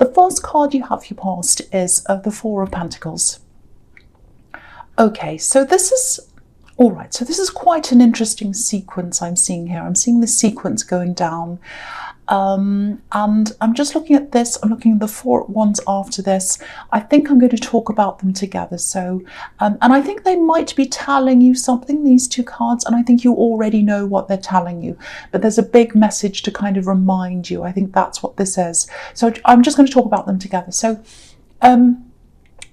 The first card you have for your past is the Four of Pentacles. Okay, so this is all right. So this is quite an interesting sequence I'm seeing here. I'm seeing the sequence going down. And I'm just looking at this. I'm looking at the four ones after this. I think I'm going to talk about them together. So, and I think they might be telling you something, these two cards, and I think you already know what they're telling you. But there's a big message to kind of remind you. I think that's what this is. So I'm just going to talk about them together. So,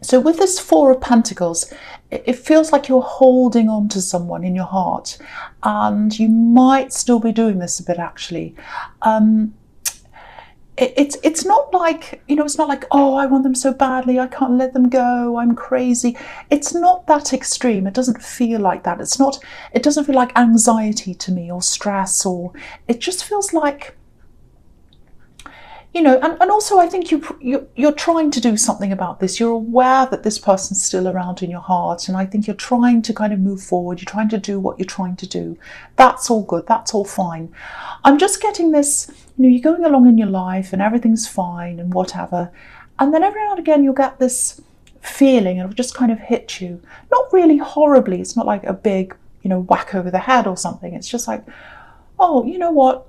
so with this Four of Pentacles, it feels like you're holding on to someone in your heart, and you might still be doing this a bit actually. It's not like, you know, it's not like, oh, I want them so badly, I can't let them go, I'm crazy. It's not that extreme. It doesn't feel like that. It doesn't feel like anxiety to me, or stress, or it just feels like, you know, and also I think you're trying to do something about this. You're aware that this person's still around in your heart, and I think you're trying to kind of move forward. You're trying to do what you're trying to do. That's all good. That's all fine. I'm just getting this, you know, you're going along in your life and everything's fine and whatever. And then every now and again you'll get this feeling, it'll just kind of hit you. Not really horribly. It's not like a big, you know, whack over the head or something. It's just like, oh, you know what?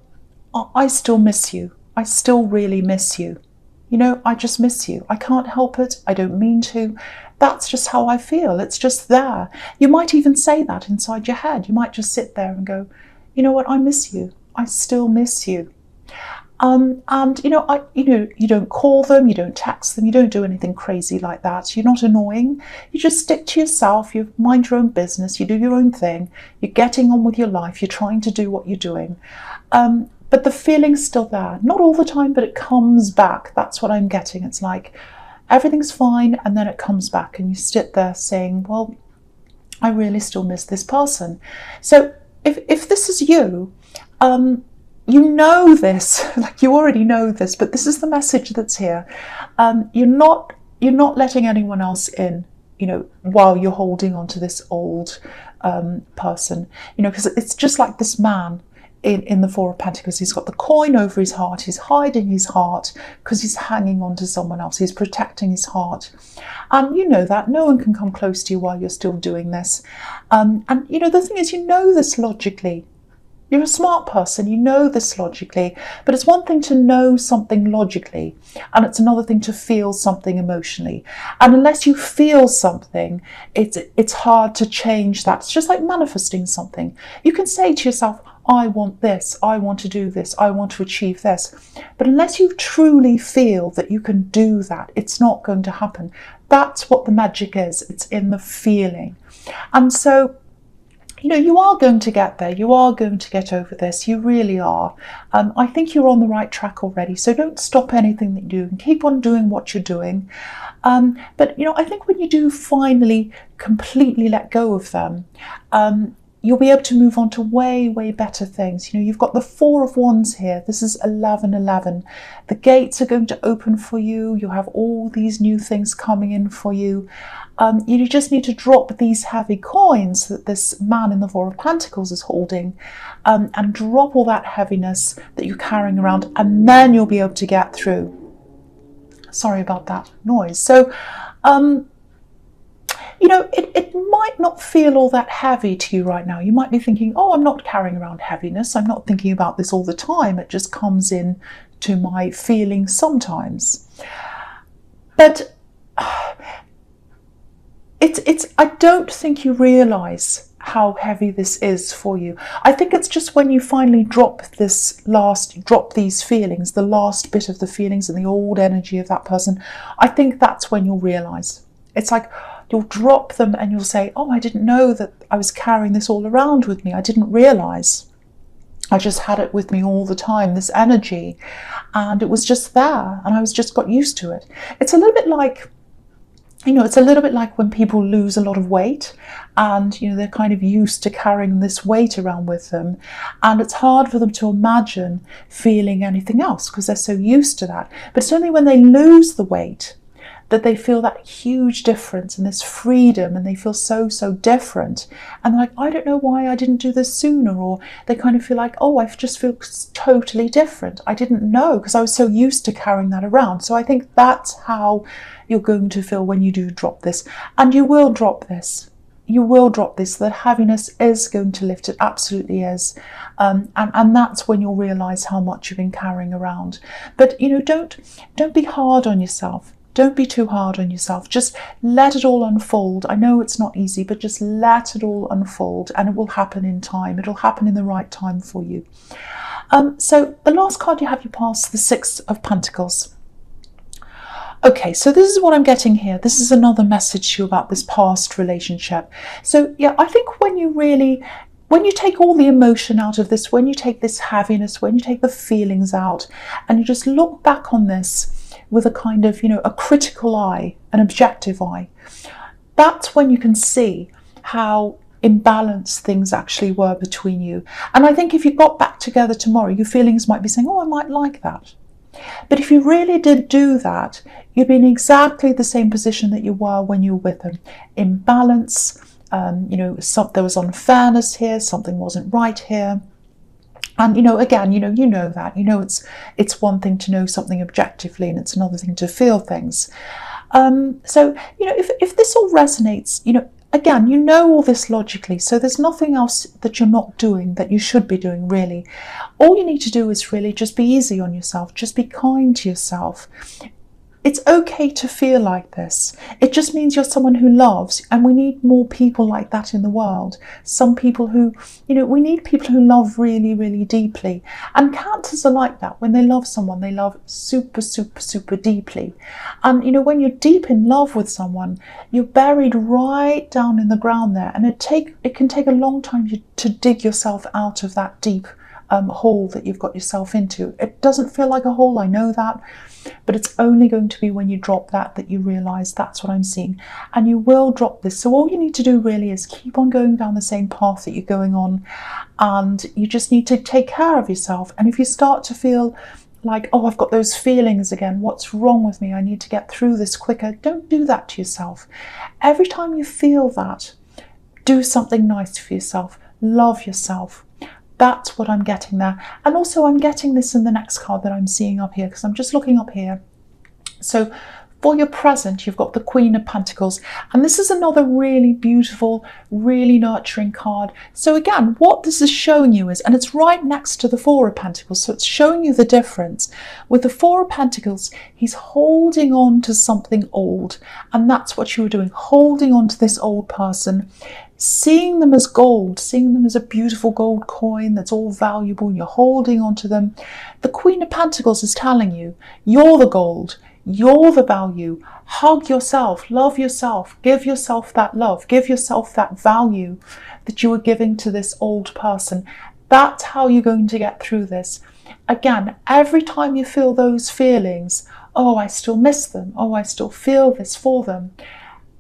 I still miss you. I still really miss you. You know, I just miss you. I can't help it. I don't mean to. That's just how I feel. It's just there. You might even say that inside your head. You might just sit there and go, you know what? I miss you. I still miss you. And you know, you don't call them, you don't text them, you don't do anything crazy like that. You're not annoying. You just stick to yourself. You mind your own business. You do your own thing. You're getting on with your life. You're trying to do what you're doing. But the feeling's still there. Not all the time, but it comes back. That's what I'm getting. It's like everything's fine, and then it comes back, and you sit there saying, well, I really still miss this person. So if this is you, you know this, like you already know this, but this is the message that's here. You're not letting anyone else in, you know, while you're holding on to this old person, you know, because it's just like this man in the Four of Pentacles. He's got the coin over his heart. He's hiding his heart because he's hanging on to someone else. He's protecting his heart. And you know that. No one can come close to you while you're still doing this. And you know, the thing is, you know this logically. You're a smart person, you know this logically, but it's one thing to know something logically, and it's another thing to feel something emotionally. And unless you feel something, it's hard to change that. It's just like manifesting something. You can say to yourself, I want this, I want to do this, I want to achieve this. But unless you truly feel that you can do that, it's not going to happen. That's what the magic is. It's in the feeling. And so, you know, you are going to get there. You are going to get over this. You really are. I think you're on the right track already. So don't stop anything that you do and keep on doing what you're doing. But, you know, I think when you do finally completely let go of them, you'll be able to move on to way, way better things. You know, you've got the Four of Wands here. This is 1111. The gates are going to open for you. You have all these new things coming in for you. You just need to drop these heavy coins that this man in the Four of Pentacles is holding, and drop all that heaviness that you're carrying around, and then you'll be able to get through. Sorry about that noise. So, you know, it might not feel all that heavy to you right now. You might be thinking, oh, I'm not carrying around heaviness. I'm not thinking about this all the time. It just comes in to my feelings sometimes. But I don't think you realise how heavy this is for you. I think it's just when you finally drop these feelings, the last bit of the feelings and the old energy of that person, I think that's when you'll realise. It's like you'll drop them and you'll say, oh, I didn't know that I was carrying this all around with me. I didn't realise. I just had it with me all the time, this energy, and it was just there, and I just got used to it. It's a little bit like, you know, it's a little bit like when people lose a lot of weight, and, you know, they're kind of used to carrying this weight around with them, and it's hard for them to imagine feeling anything else because they're so used to that. But it's only when they lose the weight that they feel that huge difference and this freedom, and they feel so, so different. And they're like, I don't know why I didn't do this sooner. Or they kind of feel like, oh, I just feel totally different. I didn't know because I was so used to carrying that around. So I think that's how you're going to feel when you do drop this. And you will drop this. You will drop this. The heaviness is going to lift. It absolutely is. And that's when you'll realise how much you've been carrying around. But, you know, don't be hard on yourself. Don't be too hard on yourself. Just let it all unfold. I know it's not easy, but just let it all unfold, and it will happen in time. It'll happen in the right time for you. So the last card you have, you pass the Six of Pentacles. Okay, so this is what I'm getting here. This is another message to you about this past relationship. So yeah, I think when you take all the emotion out of this, when you take this heaviness, when you take the feelings out, and you just look back on this with a kind of, you know, a critical eye, an objective eye, that's when you can see how imbalanced things actually were between you. And I think if you got back together tomorrow, your feelings might be saying, oh, I might like that. But if you really did do that, you'd be in exactly the same position that you were when you were with them. Imbalance, you know, there was unfairness here, something wasn't right here. And, you know, again, you know that. You know it's one thing to know something objectively, and it's another thing to feel things. So, you know, if this all resonates, you know, again, you know all this logically, so there's nothing else that you're not doing that you should be doing, really. All you need to do is really just be easy on yourself, just be kind to yourself. It's okay to feel like this. It just means you're someone who loves, and we need more people like that in the world. Some people who, you know, we need people who love really, really deeply. And Cancers are like that. When they love someone, they love super, super, super deeply. And, you know, when you're deep in love with someone, you're buried right down in the ground there. And it can take a long time to dig yourself out of that deep hole that you've got yourself into. It doesn't feel like a hole, I know that, but it's only going to be when you drop that you realise that's what I'm seeing. And you will drop this. So all you need to do really is keep on going down the same path that you're going on, and you just need to take care of yourself. And if you start to feel like, oh, I've got those feelings again, what's wrong with me, I need to get through this quicker, don't do that to yourself. Every time you feel that, do something nice for yourself, love yourself. That's what I'm getting there. And also I'm getting this in the next card that I'm seeing up here, because I'm just looking up here. So for your present, you've got the Queen of Pentacles. And this is another really beautiful, really nurturing card. So again, what this is showing you is, and it's right next to the Four of Pentacles, so it's showing you the difference. With the Four of Pentacles, he's holding on to something old. And that's what you were doing, holding on to this old person, seeing them as gold, seeing them as a beautiful gold coin that's all valuable, and you're holding on to them. The Queen of Pentacles is telling you, you're the gold, you're the value. Hug yourself, love yourself, give yourself that love, give yourself that value that you were giving to this old person. That's how you're going to get through this. Again, every time you feel those feelings, oh, I still miss them, oh, I still feel this for them,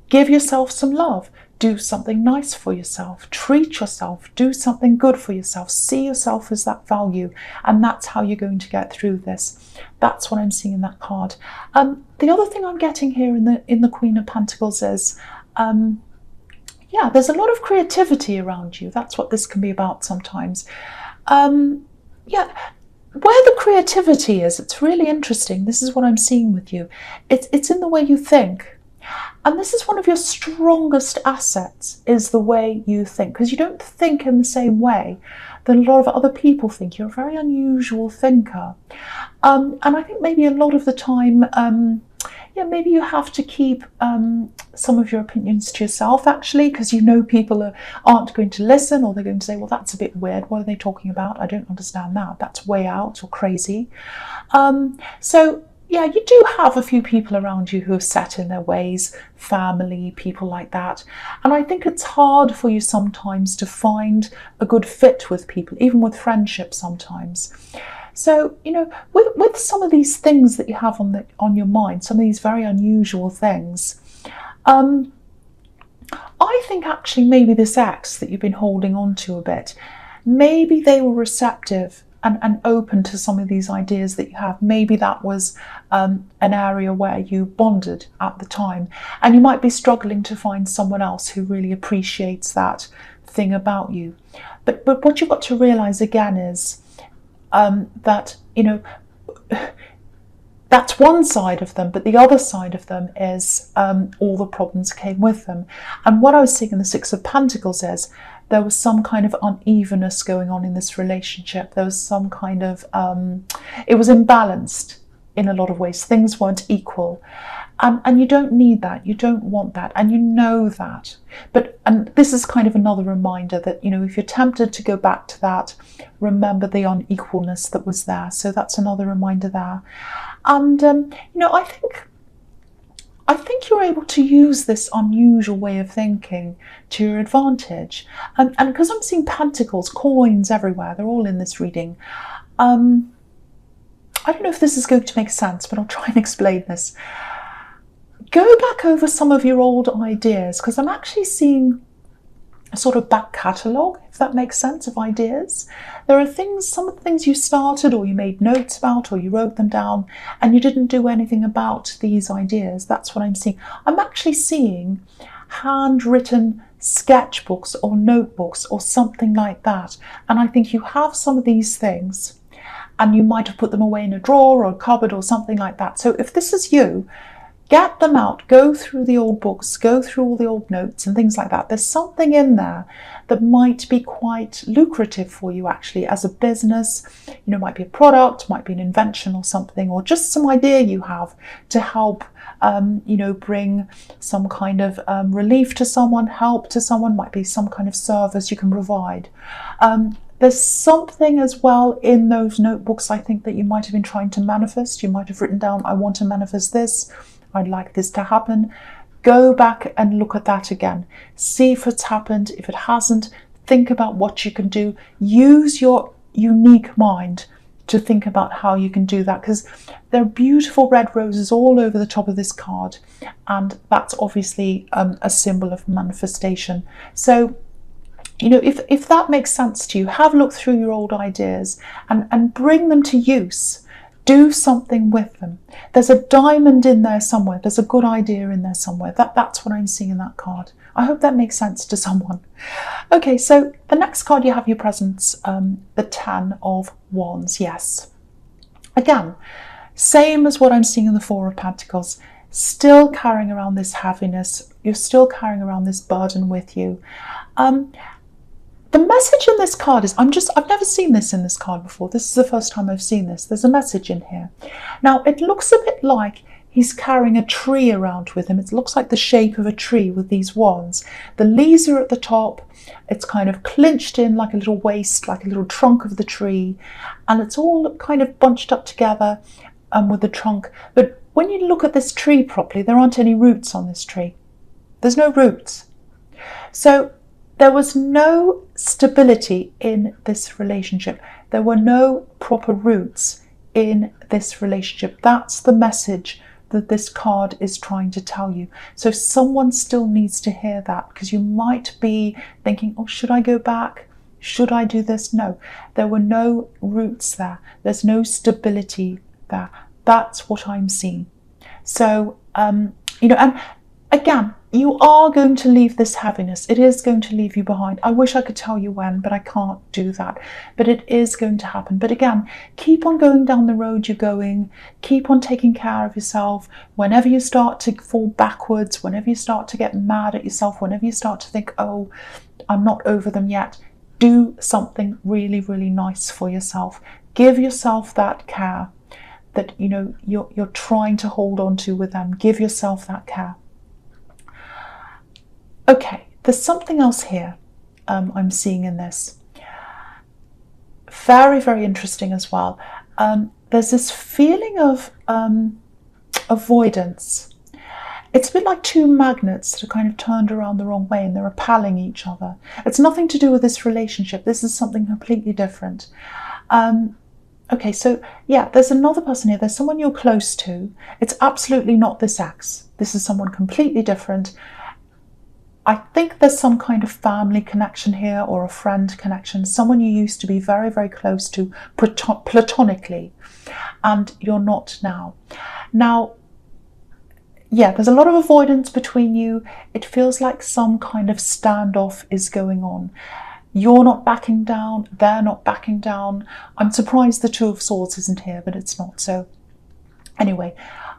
give yourself some love. Do something nice for yourself, treat yourself, do something good for yourself, see yourself as that value, and that's how you're going to get through this. That's what I'm seeing in that card. The other thing I'm getting here in the Queen of Pentacles is, yeah, there's a lot of creativity around you. That's what this can be about sometimes. Yeah, where the creativity is, it's really interesting. This is what I'm seeing with you. It's in the way you think. And this is one of your strongest assets, is the way you think, because you don't think in the same way that a lot of other people think. You're a very unusual thinker. And I think maybe a lot of the time, yeah, maybe you have to keep some of your opinions to yourself, actually, because you know people aren't going to listen, or they're going to say, well, that's a bit weird. What are they talking about? I don't understand that. That's way out or crazy. So yeah, you do have a few people around you who are set in their ways, family, people like that. And I think it's hard for you sometimes to find a good fit with people, even with friendships sometimes. So, you know, with some of these things that you have on your mind, some of these very unusual things, I think actually maybe this ex that you've been holding on to a bit, maybe they were receptive and open to some of these ideas that you have. Maybe that was an area where you bonded at the time, and you might be struggling to find someone else who really appreciates that thing about you. But what you've got to realize again is that, you know, that's one side of them, but the other side of them is all the problems came with them. And what I was seeing in the Six of Pentacles is there was some kind of unevenness going on in this relationship. There was some kind of, it was imbalanced in a lot of ways. Things weren't equal. And you don't need that. You don't want that. And you know that. And this is kind of another reminder that, you know, if you're tempted to go back to that, remember the unequalness that was there. So that's another reminder there. And, you know, I think you're able to use this unusual way of thinking to your advantage. And because I'm seeing pentacles, coins everywhere, they're all in this reading. I don't know if this is going to make sense, but I'll try and explain this. Go back over some of your old ideas, because I'm actually seeing a sort of back catalogue, if that makes sense, of ideas. There are things, some of the things you started or you made notes about or you wrote them down and you didn't do anything about these ideas. That's what I'm seeing. I'm actually seeing handwritten sketchbooks or notebooks or something like that. And I think you have some of these things and you might have put them away in a drawer or a cupboard or something like that. So if this is you, get them out, go through the old books, go through all the old notes and things like that. There's something in there that might be quite lucrative for you actually as a business. You know, it might be a product, might be an invention or something, or just some idea you have to help, you know, bring some kind of relief to someone, help to someone, might be some kind of service you can provide. There's something as well in those notebooks, I think, that you might have been trying to manifest. You might have written down, I want to manifest this. I'd like this to happen. Go back and look at that again. See if it's happened. If it hasn't, think about what you can do. Use your unique mind to think about how you can do that, because there are beautiful red roses all over the top of this card, and that's obviously a symbol of manifestation. So, you know, if that makes sense to you, have a look through your old ideas and bring them to use. Do something with them. There's a diamond in there somewhere. There's a good idea in there somewhere. That's what I'm seeing in that card. I hope that makes sense to someone. Okay, so the next card you have your presence, the Ten of Wands. Yes. Again, same as what I'm seeing in the Four of Pentacles. Still carrying around this heaviness. You're still carrying around this burden with you. The message in this card is, I've never seen this in this card before. This is the first time I've seen this. There's a message in here. Now, it looks a bit like he's carrying a tree around with him. It looks like the shape of a tree with these wands. The leaves are at the top. It's kind of clinched in like a little waist, like a little trunk of the tree. And it's all kind of bunched up together with the trunk. But when you look at this tree properly, there aren't any roots on this tree. There's no roots. So there was no stability in this relationship. There were no proper roots in this relationship. That's the message that this card is trying to tell you. So someone still needs to hear that, because you might be thinking, oh, should I go back? Should I do this? No, there were no roots there. There's no stability there. That's what I'm seeing. So, you know, and again, you are going to leave this heaviness. It is going to leave you behind. I wish I could tell you when, but I can't do that. But it is going to happen. But again, keep on going down the road you're going. Keep on taking care of yourself. Whenever you start to fall backwards, whenever you start to get mad at yourself, whenever you start to think, oh, I'm not over them yet, do something really, really nice for yourself. Give yourself that care that, you know, you're trying to hold on to with them. Give yourself that care. Okay, there's something else here I'm seeing in this. Very, very interesting as well. There's this feeling of avoidance. It's a bit like two magnets that are kind of turned around the wrong way and they're repelling each other. It's nothing to do with this relationship. This is something completely different. Okay, so yeah, there's another person here. There's someone you're close to. It's absolutely not this ex. This is someone completely different. I think there's some kind of family connection here or a friend connection, someone you used to be very, very close to platonically, and you're not now. Now, yeah, there's a lot of avoidance between you. It feels like some kind of standoff is going on. You're not backing down, they're not backing down. I'm surprised the Two of Swords isn't here, but it's not. So anyway,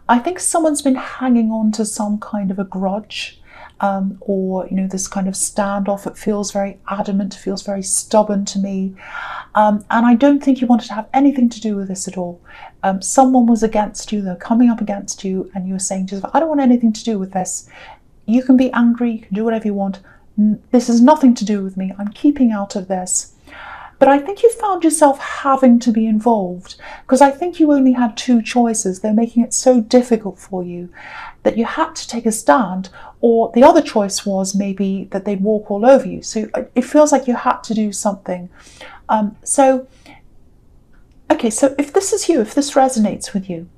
I think someone's been hanging on to some kind of a grudge, or this kind of standoff. It feels very adamant, feels very stubborn to me, and I don't think you wanted to have anything to do with this at all. Someone was against you, they're coming up against you, and you were saying to yourself, I don't want anything to do with this. You can be angry, you can do whatever you want. This has nothing to do with me. I'm keeping out of this. But I think you found yourself having to be involved, because I think you only had two choices. They're making it so difficult for you that you had to take a stand, or the other choice was maybe that they'd walk all over you. So it feels like you had to do something. Okay, so if this is you, if this resonates with you,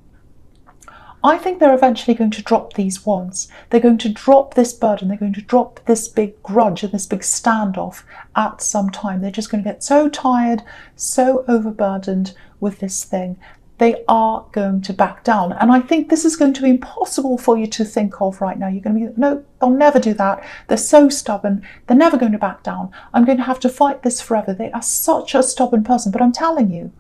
I think they're eventually going to drop these wands. They're going to drop this burden. They're going to drop this big grudge and this big standoff at some time. They're just going to get so tired, so overburdened with this thing. They are going to back down. And I think this is going to be impossible for you to think of right now. You're going to be, no, they'll never do that. They're so stubborn. They're never going to back down. I'm going to have to fight this forever. They are such a stubborn person. But I'm telling you,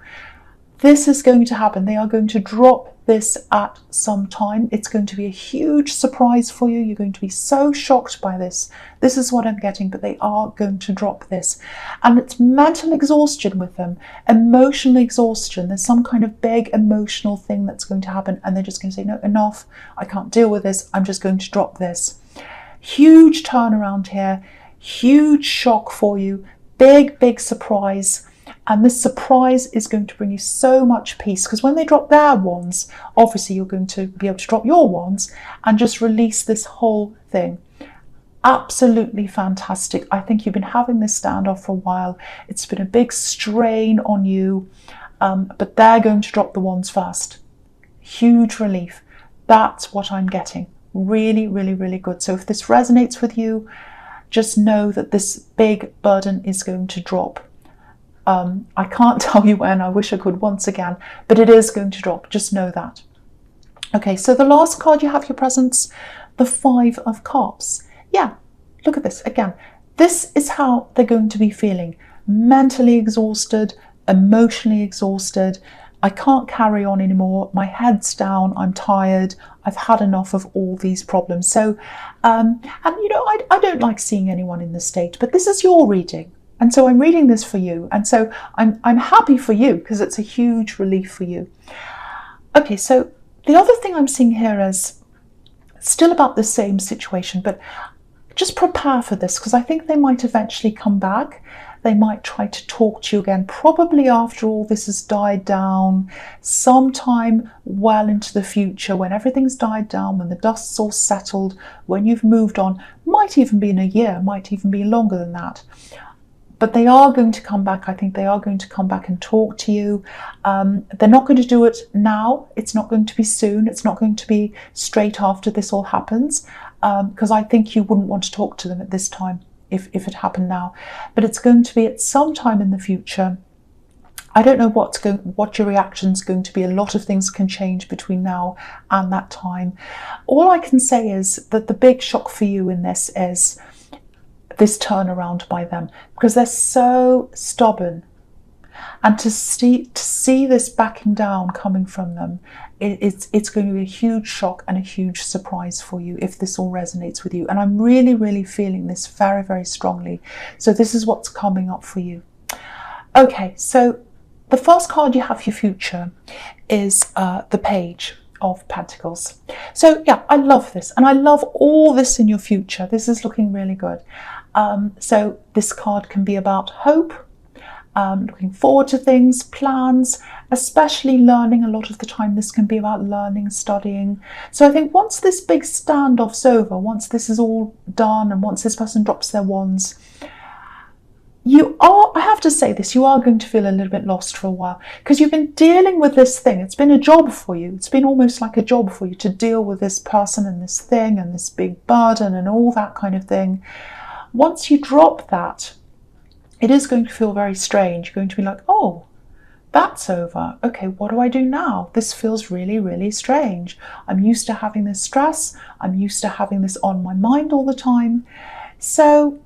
this is going to happen. They are going to drop this at some time. It's going to be a huge surprise for you. You're going to be so shocked by this. This is what I'm getting, but they are going to drop this. And it's mental exhaustion with them, emotional exhaustion. There's some kind of big emotional thing that's going to happen, and they're just going to say, no, enough. I can't deal with this. I'm just going to drop this. Huge turnaround here, huge shock for you, big, big surprise. And this surprise is going to bring you so much peace, because when they drop their wands, obviously you're going to be able to drop your wands and just release this whole thing. Absolutely fantastic. I think you've been having this standoff for a while. It's been a big strain on you, but they're going to drop the wands first. Huge relief. That's what I'm getting. Really, really, really good. So if this resonates with you, just know that this big burden is going to drop. I can't tell you when, I wish I could once again, but it is going to drop, just know that. Okay, so the last card you have, your presence, the Five of Cups. Yeah, look at this again. This is how they're going to be feeling. Mentally exhausted, emotionally exhausted. I can't carry on anymore. My head's down. I'm tired. I've had enough of all these problems. So, and I don't like seeing anyone in this state, but this is your reading. And so I'm reading this for you. And so I'm happy for you, because it's a huge relief for you. Okay, so the other thing I'm seeing here is still about the same situation, but just prepare for this, because I think they might eventually come back. They might try to talk to you again, probably after all this has died down, sometime well into the future, when everything's died down, when the dust's all settled, when you've moved on. Might even be in a year, might even be longer than that. But they are going to come back. I think they are going to come back and talk to you. They're not going to do it now. It's not going to be soon. It's not going to be straight after this all happens, because I think you wouldn't want to talk to them at this time if it happened now. But it's going to be at some time in the future. I don't know what your reaction's going to be. A lot of things can change between now and that time. All I can say is that the big shock for you in this is this turnaround by them, because they're so stubborn, and to see this backing down coming from them, it's going to be a huge shock and a huge surprise for you if this all resonates with you. And I'm really, really feeling this very, very strongly. So this is what's coming up for you. Okay, so the first card you have, your future, is the Page of Pentacles. So yeah, I love this, and I love all this in your future. This is looking really good. So this card can be about hope, looking forward to things, plans, especially learning. A lot of the time this can be about learning, studying. So I think once this big standoff's over, once this is all done, and once this person drops their wands, I have to say this, you are going to feel a little bit lost for a while because you've been dealing with this thing. It's been a job for you. It's been almost like a job for you to deal with this person and this thing and this big burden and all that kind of thing. Once you drop that, it is going to feel very strange. You're going to be like, oh, that's over. Okay, what do I do now? This feels really, really strange. I'm used to having this stress. I'm used to having this on my mind all the time. So,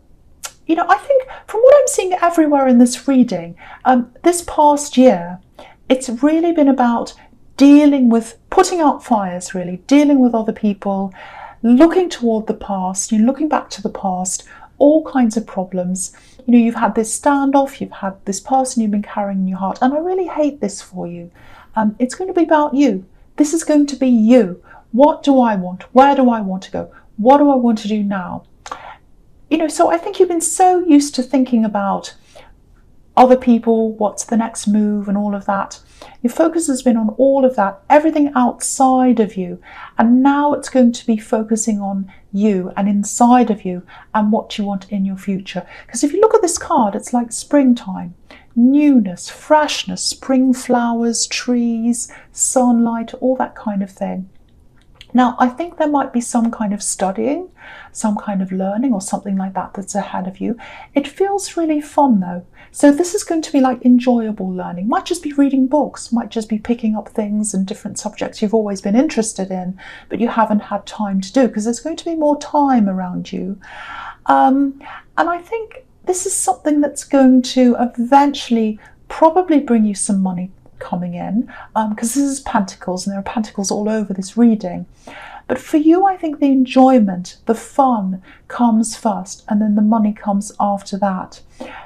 I think from what I'm seeing everywhere in this reading, this past year, it's really been about dealing with, putting out fires, really, dealing with other people, looking toward the past, looking back to the past, all kinds of problems. You've had this standoff, you've had this person you've been carrying in your heart, and I really hate this for you. It's going to be about you. This is going to be you. What do I want? Where do I want to go? What do I want to do now? So I think you've been so used to thinking about other people, what's the next move and all of that. Your focus has been on all of that, everything outside of you. And now it's going to be focusing on you and inside of you and what you want in your future. Because if you look at this card, it's like springtime, newness, freshness, spring flowers, trees, sunlight, all that kind of thing. Now, I think there might be some kind of studying, some kind of learning or something like that that's ahead of you. It feels really fun though. So this is going to be like enjoyable learning. Might just be reading books, might just be picking up things and different subjects you've always been interested in, but you haven't had time to do because there's going to be more time around you. And I think this is something that's going to eventually probably bring you some money coming in, because this is Pentacles and there are Pentacles all over this reading. But for you, I think the enjoyment, the fun comes first and then the money comes after that.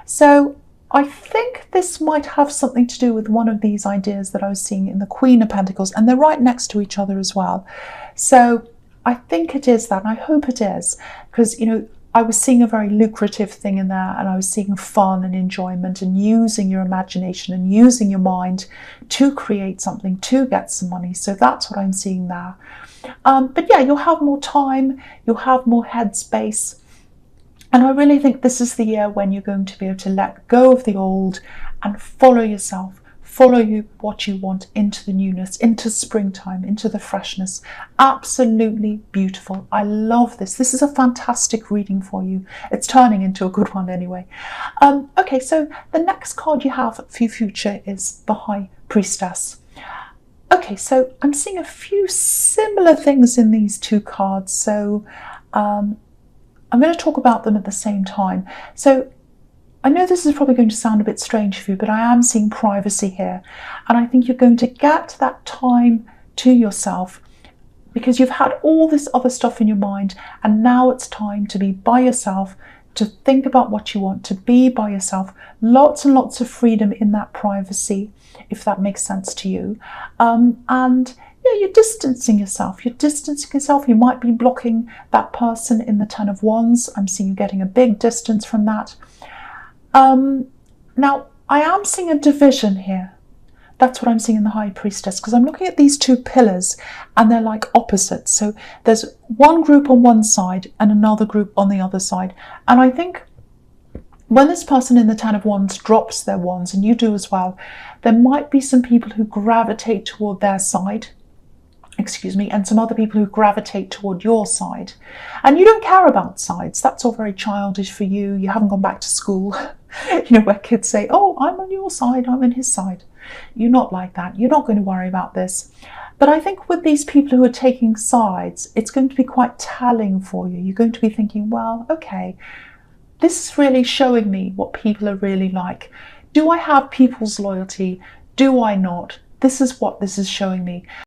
So I think this might have something to do with one of these ideas that I was seeing in the Queen of Pentacles, and they're right next to each other as well. So I think it is that, and I hope it is, because I was seeing a very lucrative thing in there, and I was seeing fun and enjoyment and using your imagination and using your mind to create something, to get some money. So that's what I'm seeing there. But yeah, you'll have more time, you'll have more headspace. And I really think this is the year when you're going to be able to let go of the old and follow yourself, follow what you want into the newness, into springtime, into the freshness. Absolutely beautiful. I love this. This is a fantastic reading for you. It's turning into a good one anyway. Okay, so the next card you have for your future is the High Priestess. Okay, so I'm seeing a few similar things in these two cards. So I'm going to talk about them at the same time. So I know this is probably going to sound a bit strange for you, but I am seeing privacy here. And I think you're going to get that time to yourself because you've had all this other stuff in your mind, and now it's time to be by yourself, to think about what you want, to be by yourself. Lots and lots of freedom in that privacy, if that makes sense to you. And yeah, you're distancing yourself. You might be blocking that person in the Ten of Wands. I'm seeing you getting a big distance from that. Now, I am seeing a division here. That's what I'm seeing in the High Priestess, because I'm looking at these two pillars and they're like opposites. So there's one group on one side and another group on the other side. And I think when this person in the Ten of Wands drops their wands, and you do as well, there might be some people who gravitate toward their side, and some other people who gravitate toward your side. And you don't care about sides. That's all very childish for you. You haven't gone back to school, where kids say, oh, I'm on your side, I'm on his side. You're not like that. You're not going to worry about this. But I think with these people who are taking sides, it's going to be quite telling for you. You're going to be thinking, well, okay, this is really showing me what people are really like. Do I have people's loyalty? Do I not? This is what this is showing me.